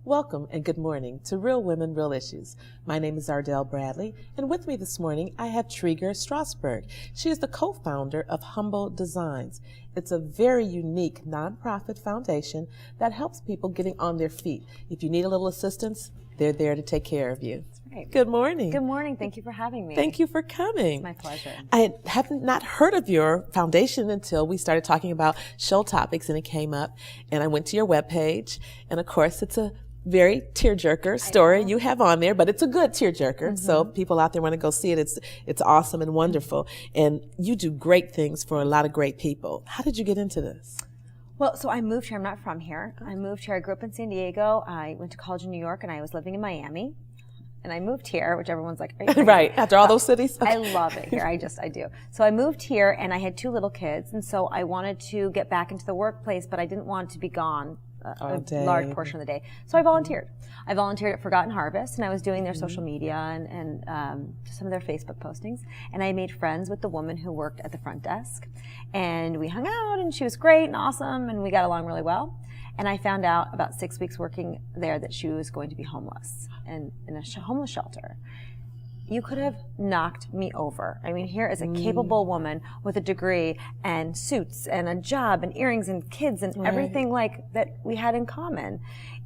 Welcome and good morning to Real Women, Real Issues. My name is Ardelle Bradley, and with me this morning I have Treger Strasberg. She is the co-founder of Humble Designs. It's a very unique nonprofit foundation that helps people getting on their feet. If you need a little assistance, they're there to take care of you. That's right. Good morning. Good morning. Thank you for having me. Thank you for coming. It's my pleasure. I have not heard of your foundation until we started talking about show topics and it came up, and I went to your webpage, and of course it's a very tearjerker story you have on there, but it's a good tearjerker. So people out there want to go see it. It's awesome and wonderful. And you do great things for a lot of great people. How did you get into this? Well, so I moved here. I'm not from here. I moved here. I grew up in San Diego. I went to college in New York, and I was living in Miami. And I moved here, which everyone's like, are you crazy? Right, after all those cities? I love it here. I do. So I moved here, and I had 2 little kids, and so I wanted to get back into the workplace, but I didn't want to be gone a large portion of the day. So I volunteered. I volunteered at Forgotten Harvest, and I was doing their social media and some of their Facebook postings. And I made friends with the woman who worked at the front desk. And we hung out, and she was great and awesome, and we got along really well. And I found out about 6 weeks working there that she was going to be homeless and in a homeless shelter. You could have knocked me over. I mean, here is a capable woman with a degree and suits and a job and earrings and kids and everything like that we had in common.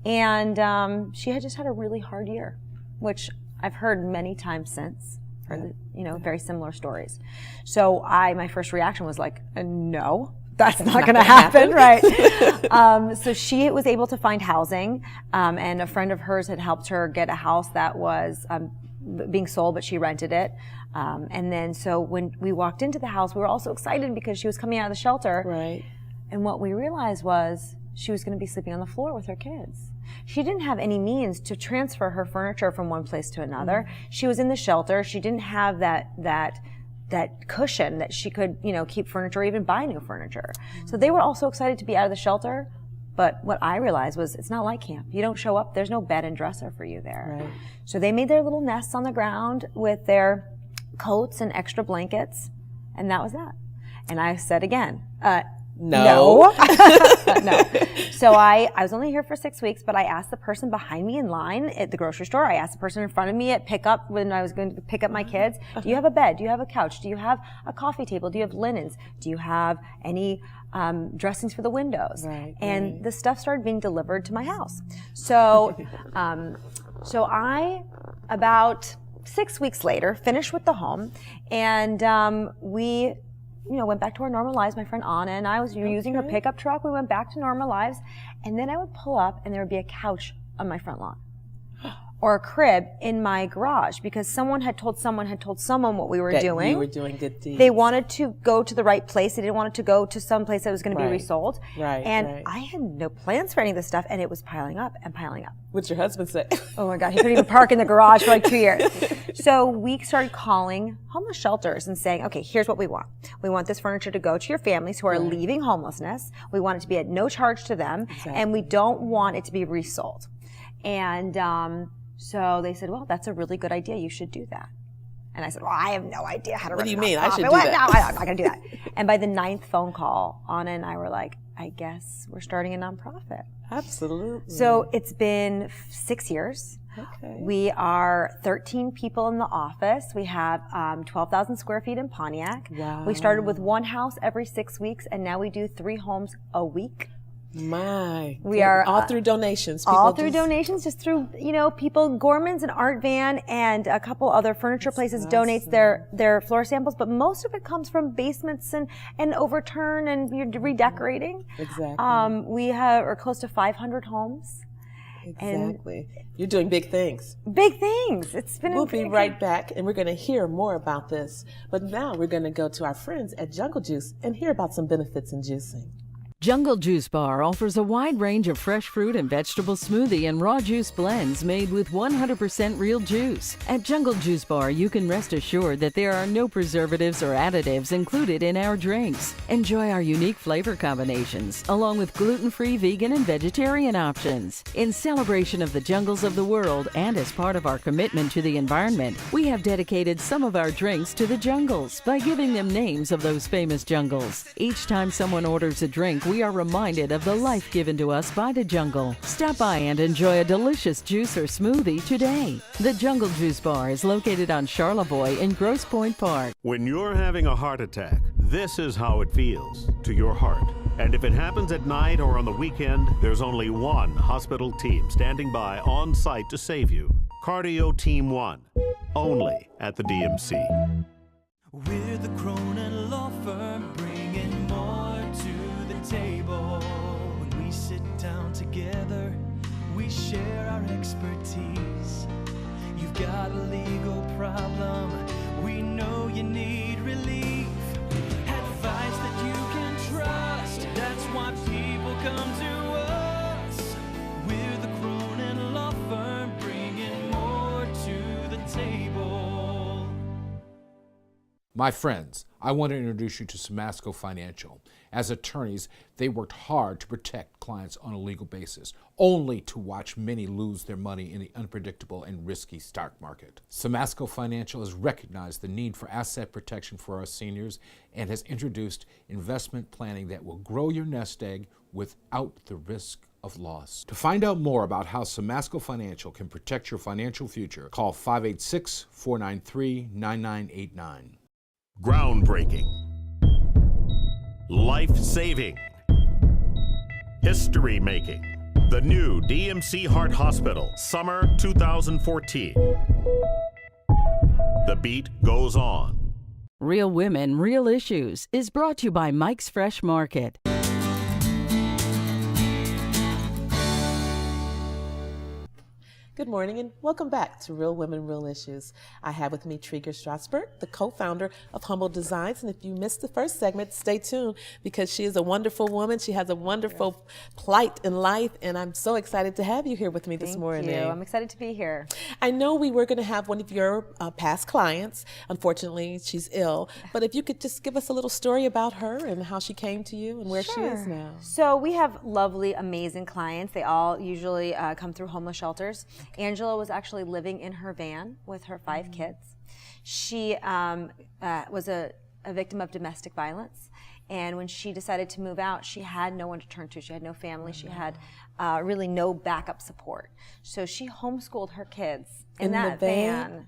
And she had just had a really hard year, which I've heard many times since. Heard, very similar stories. So my first reaction was like, no. That's not going to happen, right? So she was able to find housing, and a friend of hers had helped her get a house that was being sold, but she rented it. And then so when we walked into the house, we were also excited because she was coming out of the shelter. Right. And what we realized was she was going to be sleeping on the floor with her kids. She didn't have any means to transfer her furniture from one place to another. She was in the shelter. She didn't have that cushion that she could, keep furniture or even buy new furniture. So they were all so excited to be out of the shelter. But what I realized was it's not like camp. You don't show up, there's no bed and dresser for you there. Right. So they made their little nests on the ground with their coats and extra blankets, and that was that. And I said again, no. No. So I was only here for 6 weeks, but I asked the person behind me in line at the grocery store, I asked the person in front of me at pickup when I was going to pick up my kids, do you have a bed? Do you have a couch? Do you have a coffee table? Do you have linens? Do you have any dressings for the windows? Right, and the stuff started being delivered to my house. So, I, about 6 weeks later, finished with the home, and we went back to our normal lives. My friend Anna and I was using her pickup truck. We went back to normal lives. And then I would pull up and there would be a couch on my front lawn or a crib in my garage because someone had told someone what we were doing. You were doing good deeds. They wanted to go to the right place. They didn't want it to go to some place that was going to be resold. And I had no plans for any of this stuff, and it was piling up and piling up. What's your husband say? Oh my God, he couldn't even park in the garage for like 2 years. So we started calling homeless shelters and saying, okay, here's what we want. We want this furniture to go to your families who are leaving homelessness. We want it to be at no charge to them, and we don't want it to be resold. And so they said, well, that's a really good idea. You should do that. And I said, well, I have no idea how to run a nonprofit. What do you mean? I should do that. No, I'm not going to do that. And by the 9th phone call, Anna and I were like, I guess we're starting a nonprofit. Absolutely. So it's been 6 years. Okay. We are 13 people in the office. We have 12,000 square feet in Pontiac. Wow. We started with 1 house every 6 weeks, and now we do 3 homes a week. We are all through donations. Donations, just through people. Gorman's and Art Van and a couple other furniture places donates their floor samples, but most of it comes from basements and overturn and redecorating. Exactly. We are close to 500 homes. Exactly. You're doing big things. Big things. It's been. We'll be right back, and we're going to hear more about this. But now we're going to go to our friends at Jungle Juice and hear about some benefits in juicing. Jungle Juice Bar offers a wide range of fresh fruit and vegetable smoothie and raw juice blends made with 100% real juice. At Jungle Juice Bar, you can rest assured that there are no preservatives or additives included in our drinks. Enjoy our unique flavor combinations, along with gluten-free, vegan, and vegetarian options. In celebration of the jungles of the world and as part of our commitment to the environment, we have dedicated some of our drinks to the jungles by giving them names of those famous jungles. Each time someone orders a drink, we we are reminded of the life given to us by the jungle. Stop by and enjoy a delicious juice or smoothie today. The Jungle Juice Bar is located on Charlevoix in Grosse Pointe Park. When you're having a heart attack, this is how it feels to your heart. And if it happens at night or on the weekend, there's only one hospital team standing by on site to save you. Cardio Team 1, only at the DMC. We're the Cronin Law Firm, bringing more to the table. When we sit down together, we share our expertise. You've got a legal problem, we know you need relief. Advice that you can trust, that's why people come to us. We're the Cronin Law Firm, bringing more to the table. My friends, I want to introduce you to Samasco Financial. As attorneys, they worked hard to protect clients on a legal basis, only to watch many lose their money in the unpredictable and risky stock market. Samasco Financial has recognized the need for asset protection for our seniors and has introduced investment planning that will grow your nest egg without the risk of loss. To find out more about how Samasco Financial can protect your financial future, call 586-493-9989. Groundbreaking, life-saving, history-making. The new DMC Heart Hospital, summer 2014. The beat goes on. Real Women, Real Issues is brought to you by Mike's Fresh Market. Good morning and welcome back to Real Women, Real Issues. I have with me Treger Strasberg, the co-founder of Humble Designs. And if you missed the first segment, stay tuned because she is a wonderful woman. She has a wonderful plight in life. And I'm so excited to have you here with me this morning. Thank you. I'm excited to be here. I know we were going to have one of your past clients. Unfortunately, she's ill. But if you could just give us a little story about her and how she came to you and where she is now. So we have lovely, amazing clients. They all usually come through homeless shelters. Angela was actually living in her van with her 5 kids. She was a victim of domestic violence. And when she decided to move out, she had no one to turn to. She had no family. She had really no backup support. So she homeschooled her kids in that van.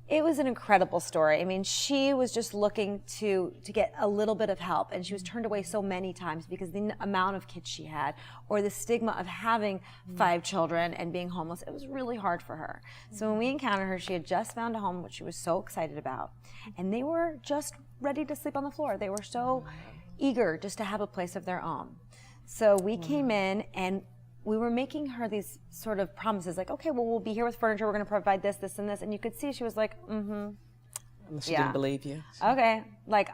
It was an incredible story. I mean, she was just looking to get a little bit of help, and she was turned away so many times because the amount of kids she had, or the stigma of having 5 children and being homeless. It was really hard for her. So when we encountered her, she had just found a home, which she was so excited about, and they were just ready to sleep on the floor. They were so eager just to have a place of their own. So we came in and we were making her these sort of promises, like, okay, well, we'll be here with furniture. We're going to provide this, this, and this. And you could see she was like, She didn't believe you. Okay. Like,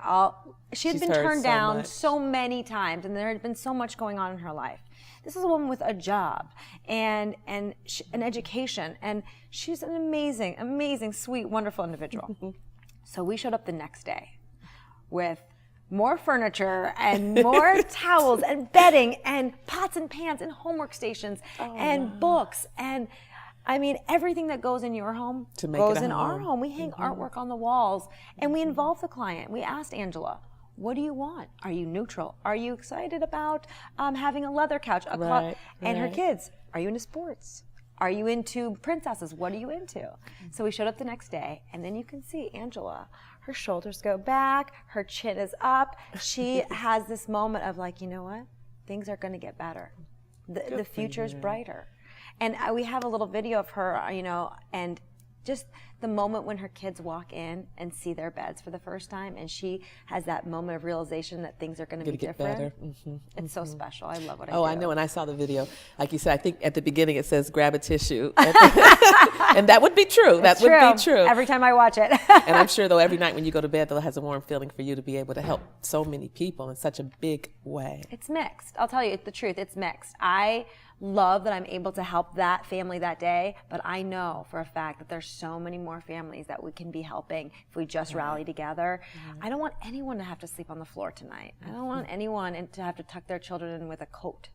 she had been turned down so so many times, and there had been so much going on in her life. This is a woman with a job and an education, and she's an amazing, amazing, sweet, wonderful individual. So we showed up the next day with more furniture and more towels and bedding and pots and pans and homework stations and books and I mean everything that goes in your home goes in our home. We hang artwork on the walls and we involve the client. We asked Angela, what do you want? Are you neutral? Are you excited about having a leather couch? And her kids, are you into sports? Are you into princesses? What are you into? So we showed up the next day, and then you can see Angela. Her shoulders go back, her chin is up. She has this moment of like, you know what? Things are going to get better. The future's brighter. And we have a little video of her, and just the moment when her kids walk in and see their beds for the first time, and she has that moment of realization that things are going to be different. It's so special. I love what I do. Oh, I know. And I saw the video. Like you said, I think at the beginning it says grab a tissue. And that would be true. That would be true. Every time I watch it. And I'm sure, though, every night when you go to bed, though, it has a warm feeling for you to be able to help so many people in such a big way. It's mixed. I'll tell you the truth. It's mixed. I love that I'm able to help that family that day, but I know for a fact that there's so many more families that we can be helping if we just rally together. I don't want anyone to have to sleep on the floor tonight. I don't want anyone to have to tuck their children in with a coat.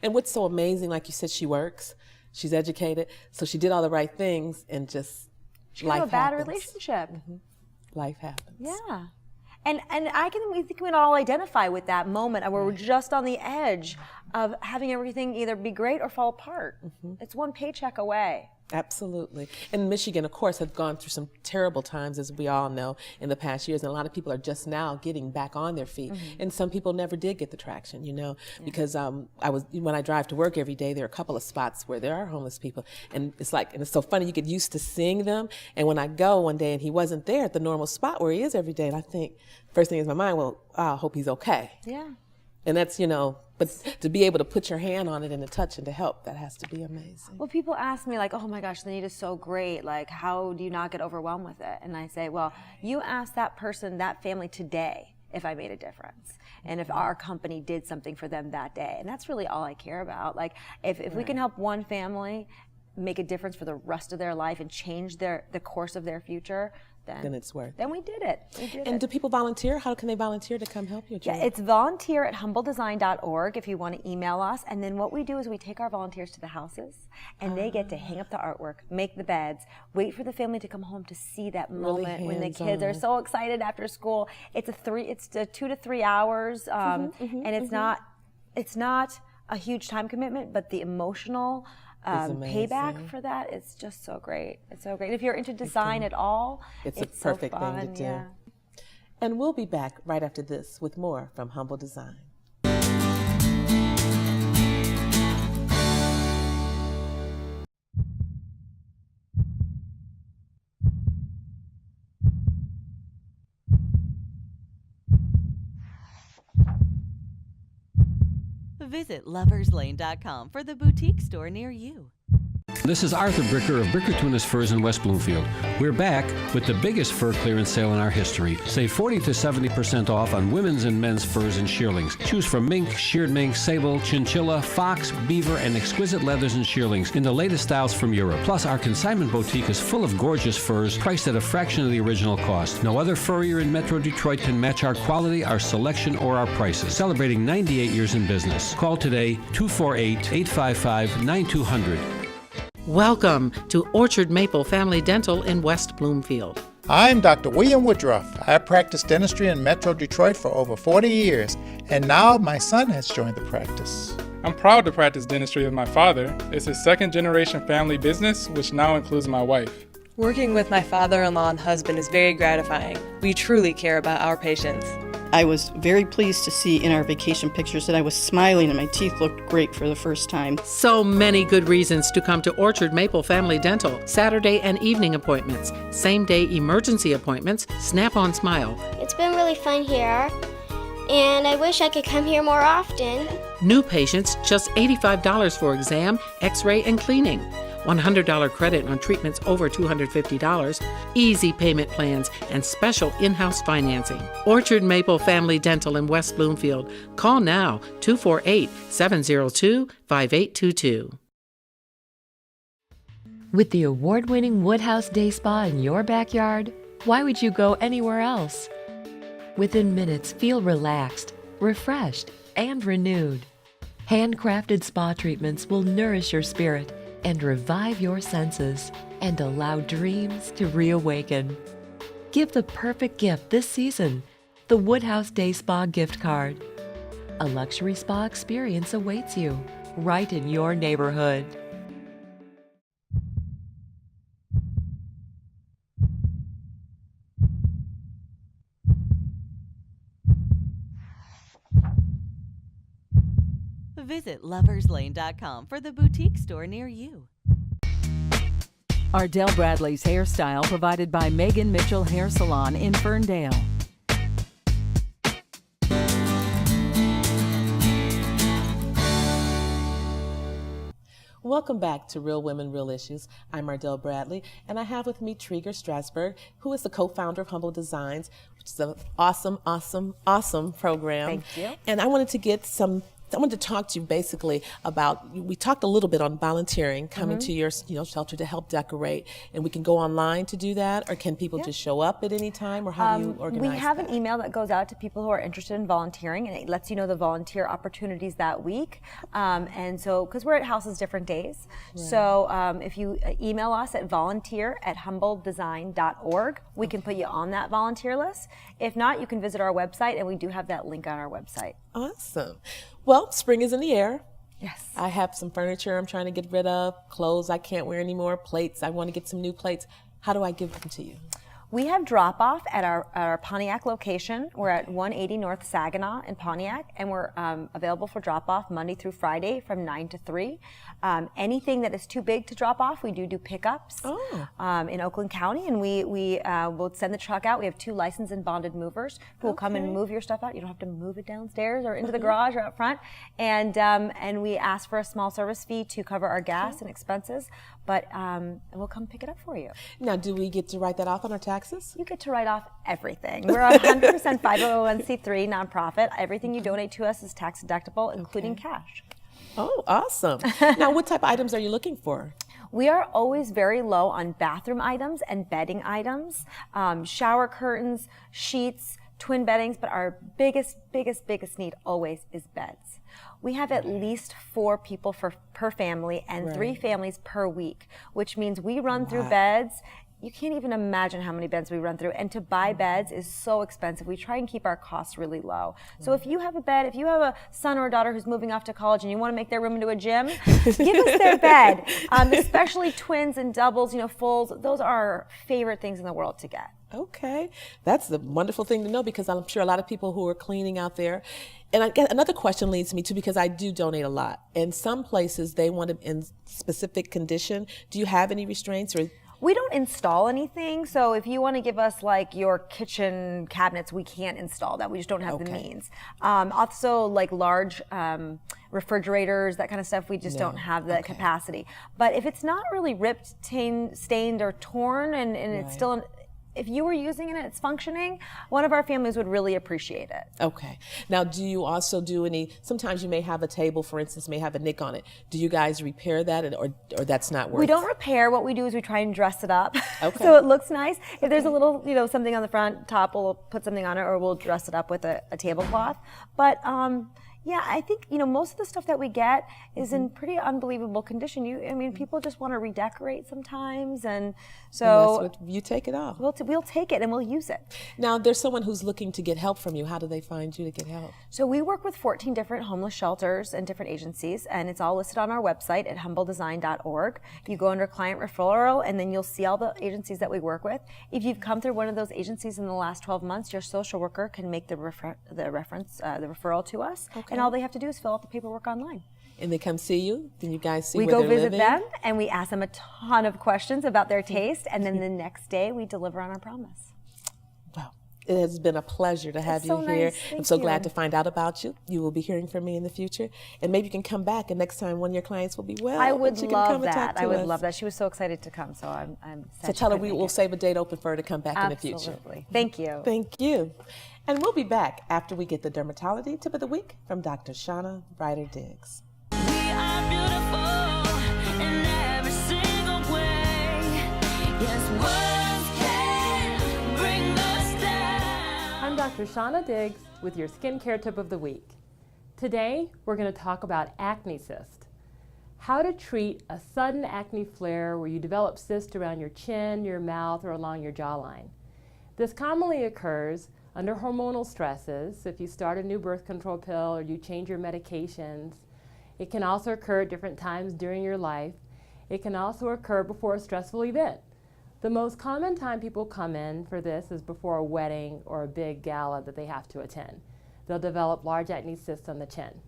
And what's so amazing, like you said, she works, she's educated, so she did all the right things, and just she life had a bad relationship. Life happens. Yeah. And we think we can all identify with that moment where we're just on the edge of having everything either be great or fall apart. It's one paycheck away. Absolutely. And Michigan, of course, has gone through some terrible times, as we all know, in the past years. And a lot of people are just now getting back on their feet. And some people never did get the traction, you know, because when I drive to work every day, there are a couple of spots where there are homeless people. And it's so funny, you get used to seeing them. And when I go one day and he wasn't there at the normal spot where he is every day, and I think, first thing in my mind, well, I hope he's okay. Yeah. And that's, you know, but to be able to put your hand on it and to touch and to help, that has to be amazing. Well, people ask me like, oh my gosh, the need is so great. Like, how do you not get overwhelmed with it? And I say, well, you ask that person, that family today, if I made a difference. And if our company did something for them that day. And that's really all I care about. Like, if we can help one family make a difference for the rest of their life and change the course of their future, then it's worth it. Then we did it. And do people volunteer? How can they volunteer to come help you? Yeah, it's volunteer@humbledesign.org if you want to email us. And then what we do is we take our volunteers to the houses, and they get to hang up the artwork, make the beds, wait for the family to come home to see that moment when the kids are so excited after school. It's 2 to 3 hours, and it's not a huge time commitment, but the emotional payback for that is just so great. It's so great. If you're into design at all, it's a perfect thing to do. Yeah. And we'll be back right after this with more from Humble Design. Visit loverslane.com for the boutique store near you. This is Arthur Bricker of Bricker Tunis Furs in West Bloomfield. We're back with the biggest fur clearance sale in our history. Save 40 to 70% off on women's and men's furs and shearlings. Choose from mink, sheared mink, sable, chinchilla, fox, beaver, and exquisite leathers and shearlings in the latest styles from Europe. Plus, our consignment boutique is full of gorgeous furs priced at a fraction of the original cost. No other furrier in Metro Detroit can match our quality, our selection, or our prices. Celebrating 98 years in business. Call today, 248-855-9200. Welcome to Orchard Maple Family Dental in West Bloomfield. I'm Dr. William Woodruff. I practiced dentistry in Metro Detroit for over 40 years, and now my son has joined the practice. I'm proud to practice dentistry with my father. It's his second-generation family business, which now includes my wife. Working with my father-in-law and husband is very gratifying. We truly care about our patients. I was very pleased to see in our vacation pictures that I was smiling and my teeth looked great for the first time. So many good reasons to come to Orchard Maple Family Dental. Saturday and evening appointments, same-day emergency appointments, Snap-on Smile. It's been really fun here, and I wish I could come here more often. New patients, just $85 for exam, x-ray, and cleaning. $100 credit on treatments over $250, easy payment plans, and special in-house financing. Orchard Maple Family Dental in West Bloomfield. Call now, 248-702-5822. With the award-winning Woodhouse Day Spa in your backyard, why would you go anywhere else? Within minutes, feel relaxed, refreshed, and renewed. Handcrafted spa treatments will nourish your spirit and revive your senses and allow dreams to reawaken. Give the perfect gift this season, the Woodhouse Day Spa gift card. A luxury spa experience awaits you right in your neighborhood. Visit loverslane.com for the boutique store near you. Ardelle Bradley's hairstyle provided by Megan Mitchell Hair Salon in Ferndale. Welcome back to Real Women, Real Issues. I'm Ardelle Bradley, and I have with me Treger Strasberg, who is the co-founder of Humble Designs, which is an awesome program. Thank you. And I wanted to talk to you basically about, we talked a little bit on volunteering, coming to your shelter to help decorate, and we can go online to do that, or can people just show up at any time, or how do you organize We have that? an email that goes out to people who are interested in volunteering, and it lets you know the volunteer opportunities that week. And so, because we're at houses different days, so if you email us at volunteer@humbledesign.org, we can put you on that volunteer list. If not, you can visit our website, and we do have that link on our website. Awesome. Well, spring is in the air. Yes. I have some furniture I'm trying to get rid of, clothes I can't wear anymore, plates. I want to get some new plates. How do I give them to you? We have drop-off at our Pontiac location. We're at 180 North Saginaw in Pontiac, and we're available for drop-off Monday through Friday from 9 to 3. Anything that is too big to drop off, we do pickups in Oakland County, and we will send the truck out. We have 2 licensed and bonded movers who will come and move your stuff out. You don't have to move it downstairs or into the garage or out front. And we ask for a small service fee to cover our gas and expenses, but we'll come pick it up for you. Now, do we get to write that off on our taxes? You get to write off everything. We're a 100% 501c3 nonprofit. Everything you donate to us is tax deductible, including cash. Oh, awesome. Now, what type of items are you looking for? We are always very low on bathroom items and bedding items, shower curtains, sheets, twin beddings, but our biggest need always is beds. We have at least 4 people per family and 3 families per week, which means we run through beds. You can't even imagine how many beds we run through. And to buy beds is so expensive. We try and keep our costs really low. So if you have a bed, if you have a son or a daughter who's moving off to college and you want to make their room into a gym, give us their bed. Especially twins and doubles, fulls. Those are our favorite things in the world to get. Okay, that's the wonderful thing to know, because I'm sure a lot of people who are cleaning out there. And I guess another question leads me to, because I do donate a lot. And some places they want them in specific condition. Do you have any restraints or? We don't install anything, so if you want to give us like your kitchen cabinets, we can't install that. We just don't have the means. Also, like large refrigerators, that kind of stuff, we just don't have the capacity. But if it's not really ripped, stained, or torn, and it's still if you were using it and it's functioning, one of our families would really appreciate it. Okay. Now, do you also do sometimes you may have a table, for instance, may have a nick on it. Do you guys repair that, or that's not worth it? We don't repair. What we do is we try and dress it up so it looks nice. If there's a little, something on the front top, we'll put something on it, or we'll dress it up with a tablecloth. But yeah, I think, most of the stuff that we get is in pretty unbelievable condition. People just want to redecorate sometimes, and so and that's what you take it off. We'll take it and we'll use it. Now, there's someone who's looking to get help from you. How do they find you to get help? So we work with 14 different homeless shelters and different agencies, and it's all listed on our website at humbledesign.org. You go under client referral, and then you'll see all the agencies that we work with. If you've come through one of those agencies in the last 12 months, your social worker can make the referral to us. And all they have to do is fill out the paperwork online. And they come see you? Then you guys see where they're living? We go visit them, living? and we ask them a ton of questions about their taste, and then the next day we deliver on our promise. Wow. It has been a pleasure to have you here. I'm so glad to find out about you. You will be hearing from me in the future. And maybe you can come back, and next time one of your clients will be well. I would love that. I would love that. She was so excited to come, so I'm sad. So tell her we will save a date open for her to come back in the future. Absolutely. Thank you. Thank you. And we'll be back after we get the dermatology tip of the week from Dr. Shauna Ryder-Diggs. We are beautiful in every single way. Yes, words can bring us down. I'm Dr. Shauna Diggs with your skincare tip of the week. Today, we're going to talk about acne cyst. How to treat a sudden acne flare where you develop cyst around your chin, your mouth, or along your jawline. This commonly occurs under hormonal stresses. If you start a new birth control pill or you change your medications. It can also occur at different times during your life. It can also occur before a stressful event. The most common time people come in for this is before a wedding or a big gala that they have to attend. They'll develop large acne cysts on the chin.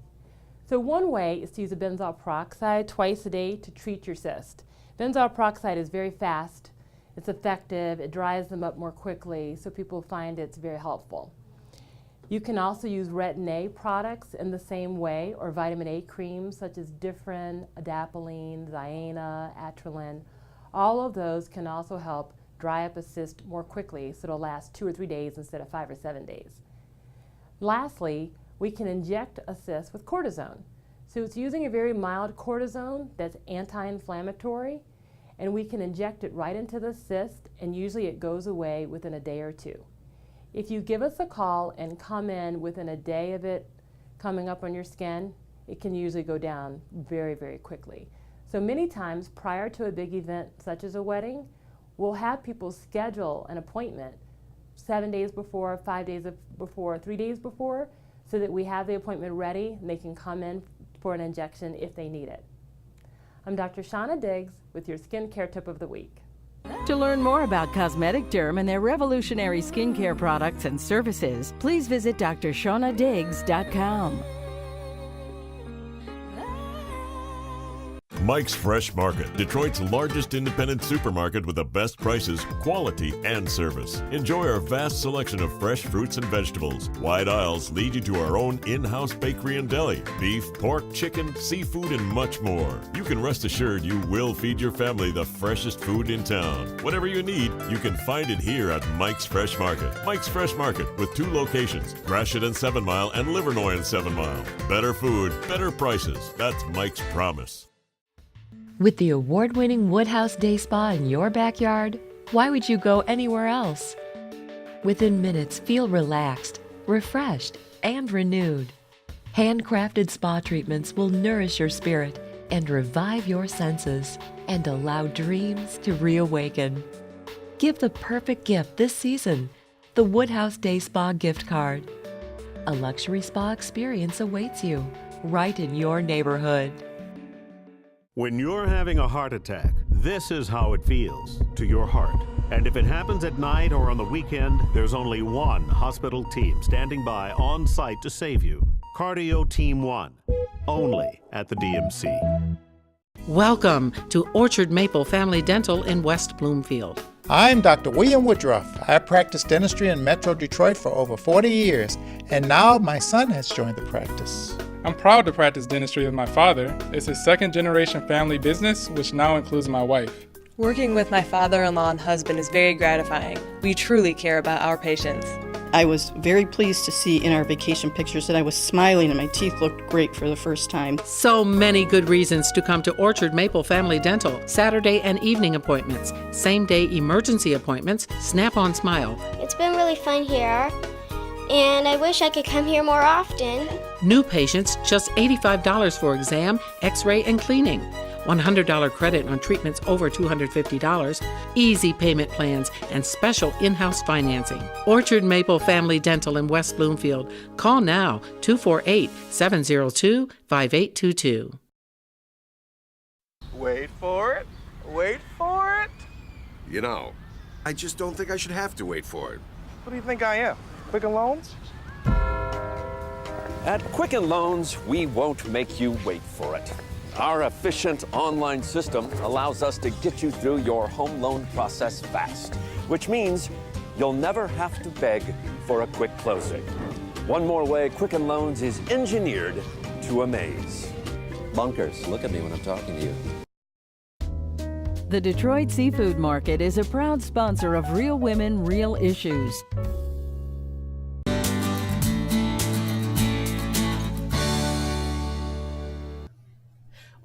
So one way is to use a benzoyl peroxide twice a day to treat your cyst. Benzoyl peroxide is very fast. It's effective, it dries them up more quickly, so people find it's very helpful. You can also use retin A products in the same way, or vitamin A creams such as Differin, Adapalene, Ziana, Atrilin. All of those can also help dry up a cyst more quickly, so it'll last 2 or 3 days instead of 5 or 7 days. Lastly, we can inject a cyst with cortisone. So it's using a very mild cortisone that's anti-inflammatory, and we can inject it right into the cyst, and usually it goes away within a day or 2. If you give us a call and come in within a day of it coming up on your skin, it can usually go down very, very quickly. So many times prior to a big event such as a wedding, we'll have people schedule an appointment 7 days before, 5 days before, 3 days before, so that we have the appointment ready and they can come in for an injection if they need it. I'm Dr. Shauna Diggs with your skincare tip of the week. To learn more about Cosmetic Derm and their revolutionary skincare products and services, please visit drshaunadiggs.com. Mike's Fresh Market, Detroit's largest independent supermarket with the best prices, quality, and service. Enjoy our vast selection of fresh fruits and vegetables. Wide aisles lead you to our own in-house bakery and deli. Beef, pork, chicken, seafood, and much more. You can rest assured you will feed your family the freshest food in town. Whatever you need, you can find it here at Mike's Fresh Market. Mike's Fresh Market with 2 locations, Gratiot and 7 Mile and Livernois and 7 Mile. Better food, better prices. That's Mike's promise. With the award-winning Woodhouse Day Spa in your backyard, why would you go anywhere else? Within minutes, feel relaxed, refreshed, and renewed. Handcrafted spa treatments will nourish your spirit and revive your senses and allow dreams to reawaken. Give the perfect gift this season, the Woodhouse Day Spa gift card. A luxury spa experience awaits you right in your neighborhood. When you're having a heart attack, this is how it feels to your heart. And if it happens at night or on the weekend, there's only one hospital team standing by on site to save you. Cardio Team 1, only at the DMC. Welcome to Orchard Maple Family Dental in West Bloomfield. I'm Dr. William Woodruff. I practiced dentistry in Metro Detroit for over 40 years, and now my son has joined the practice. I'm proud to practice dentistry with my father. It's his second-generation family business, which now includes my wife. Working with my father-in-law and husband is very gratifying. We truly care about our patients. I was very pleased to see in our vacation pictures that I was smiling and my teeth looked great for the first time. So many good reasons to come to Orchard Maple Family Dental. Saturday and evening appointments, same-day emergency appointments, Snap-on Smile. It's been really fun here, and I wish I could come here more often. New patients, just $85 for exam, x-ray, and cleaning. $100 credit on treatments over $250, easy payment plans, and special in-house financing. Orchard Maple Family Dental in West Bloomfield. Call now, 248-702-5822. Wait for it. Wait for it. You know, I just don't think I should have to wait for it. What do you think I am? Quicken Loans? At Quicken Loans, we won't make you wait for it. Our efficient online system allows us to get you through your home loan process fast, which means you'll never have to beg for a quick closing. One more way Quicken Loans is engineered to amaze. Bunkers, look at me when I'm talking to you. The Detroit Seafood Market is a proud sponsor of Real Women, Real Issues.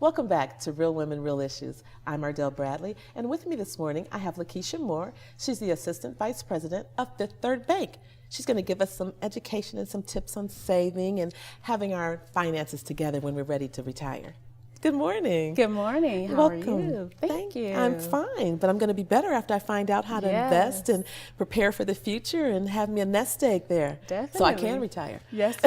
Welcome back to Real Women, Real Issues. I'm Ardelle Bradley, and with me this morning I have Lykesha Moore. She's the Assistant Vice President of Fifth Third Bank. She's going to give us some education and some tips on saving and having our finances together when we're ready to retire. Good morning. Good morning. How Welcome. are you? Thank you. I'm fine, but I'm going to be better after I find out how to invest and prepare for the future and have me a nest egg there. Definitely. So I can retire. Yes.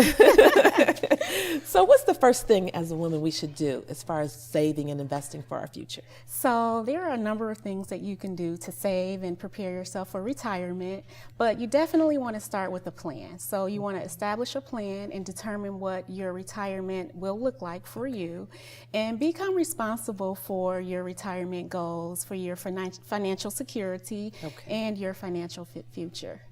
So what's the first thing as a woman we should do as far as saving and investing for our future? So there are a number of things that you can do to save and prepare yourself for retirement, but you definitely want to start with a plan. So you want to establish a plan and determine what your retirement will look like for you, and become responsible for your retirement goals, for your financial security, and your financial future.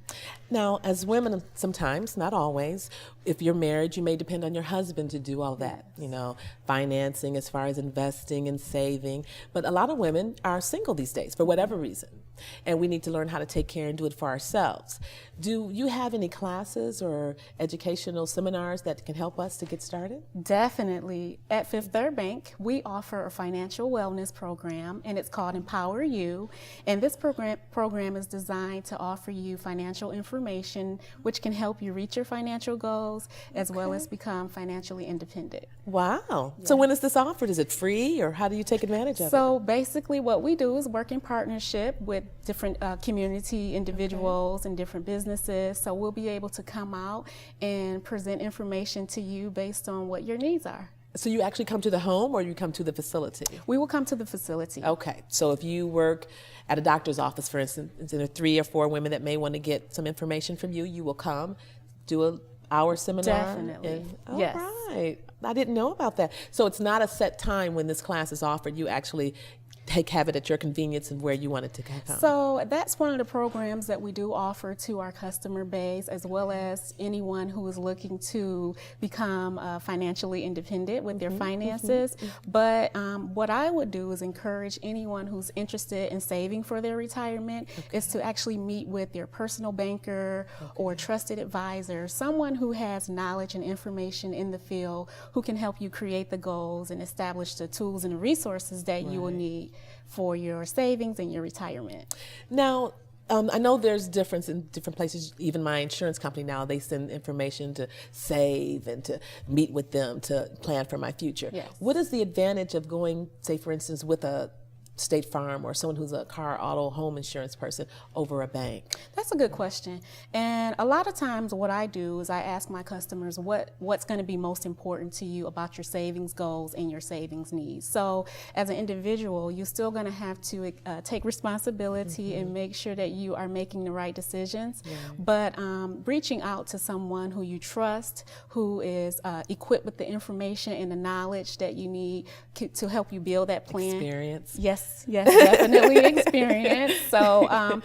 Now, as women, sometimes, not always, if you're married, you may depend on your husband to do all that, you know, financing as far as investing and saving. But a lot of women are single these days for whatever reason, and we need to learn how to take care and do it for ourselves. Do you have any classes or educational seminars that can help us to get started? Definitely. At Fifth Third Bank, we offer a financial wellness program, and it's called Empower You. And this program is designed to offer you financial information which can help you reach your financial goals goals, as well as become financially independent. Wow. So when is this offered? Is it free, or how do you take advantage of it? So basically what we do is work in partnership with different community individuals and different businesses. So we'll be able to come out and present information to you based on what your needs are. So you actually come to the home, or you come to the facility? We will come to the facility. Okay. So if you work at a doctor's office, for instance, and there are 3 or 4 women that may want to get some information from you, you will come, do an hour seminar? Definitely. Yes. Right. I didn't know about that. So it's not a set time when this class is offered. You actually have it at your convenience and where you want it to come. So that's one of the programs that we do offer to our customer base, as well as anyone who is looking to become financially independent with their finances. But what I would do is encourage anyone who's interested in saving for their retirement is to actually meet with their personal banker or trusted advisor, someone who has knowledge and information in the field who can help you create the goals and establish the tools and the resources that you will need for your savings and your retirement. Now, I know there's difference in different places. Even my insurance company now, they send information to save and to meet with them to plan for my future. Yes. What is the advantage of going, say, for instance, with a State Farm or someone who's a car, auto, home insurance person over a bank? That's a good question. And a lot of times what I do is I ask my customers what's going to be most important to you about your savings goals and your savings needs. So as an individual, you're still going to have to take responsibility and make sure that you are making the right decisions. But reaching out to someone who you trust, who is equipped with the information and the knowledge that you need to help you build that plan. Experience. Yes, definitely experience. So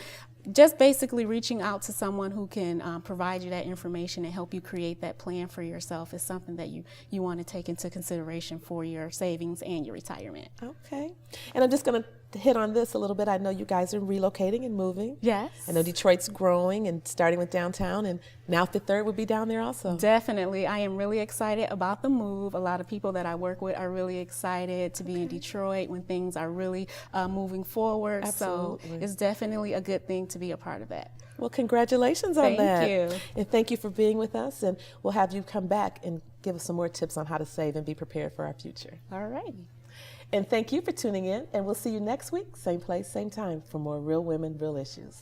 just basically reaching out to someone who can provide you that information and help you create that plan for yourself is something that you want to take into consideration for your savings and your retirement. Okay. And I'm just going to hit on this a little bit. I know you guys are relocating and moving. Yes. I know Detroit's growing and starting with downtown, and now Fifth Third will be down there also. Definitely. I am really excited about the move. A lot of people that I work with are really excited to be in Detroit when things are really moving forward. Absolutely. So it's definitely a good thing to be a part of that. Well, congratulations on that. Thank you. And thank you for being with us, and we'll have you come back and give us some more tips on how to save and be prepared for our future. All right. And thank you for tuning in, and we'll see you next week, same place, same time, for more Real Women, Real Issues.